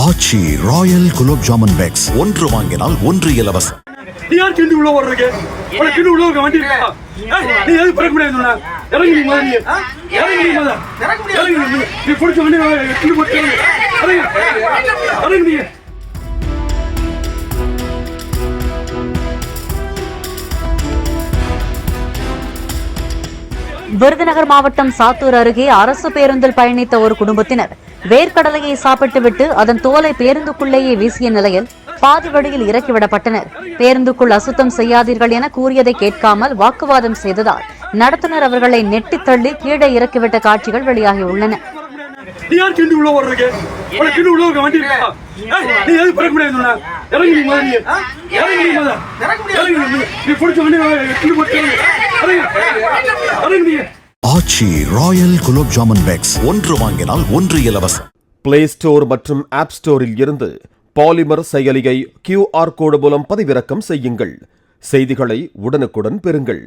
ஆச்சி Royal gulab jamun packs ஒன்று வாங்கினால் ஒன்று இலவசம். நீ யார் கிண்டி உள்ள ஓடுறீங்க? உனக்கு கிண்டி உள்ள இருக்க வண்டி இருக்கா? நீ எது பிறக்க முடியாதுன்னா இறங்கி நீ முதல்ல இறங்கி நீ முதல்ல இறங்கி நீ பிடிச்ச வண்டி கிண்டி போட்டு இறங்கி நீ. விருதுநகர் மாவட்டம் சாத்தூர் அருகே அரசு பேருந்தில் பயணித்த ஒரு குடும்பத்தினர் வேர்க்கடலையை சாப்பிட்டுவிட்டு அதன் தோலை பேருந்துக்குள்ளேயே வீசிய நிலையில் பாதி வழியில் இறக்கிவிடப்பட்டனர். பேருந்துக்குள் அசுத்தம் செய்யாதீர்கள் என கூறியதை கேட்காமல் வாக்குவாதம் செய்ததால் நடத்துனர் அவர்களை நெட்டித் தள்ளி கீழே இறக்கிவிட்ட காட்சிகள் வெளியாகியுள்ளன. நீ யார் கிண்டி உள்ள ஓடுறீங்க? உனக்கு கிண்டி உள்ள இருக்க வண்டி இருக்கா? நீ எது பிறக்க முடியாதுன்னா இறங்கி நீ முதல்ல இறங்கி நீ முதல்ல இறங்கி நீ பிடிச்ச வண்டி கிண்டி போட்டு இறங்கி நீ. ஆச்சி ராயல் குலோப் ஜாமுன் பேக்ஸ் ஒன்று வாங்கினால் ஒன்று இலவசம். பிளே ஸ்டோர் மற்றும் ஆப் ஸ்டோரில் இருந்து பாலிமர் செயலியை QR கோடு மூலம் பதிவிறக்கம் செய்யுங்கள். செய்திகளை உடனுக்குடன் பெறுங்கள்.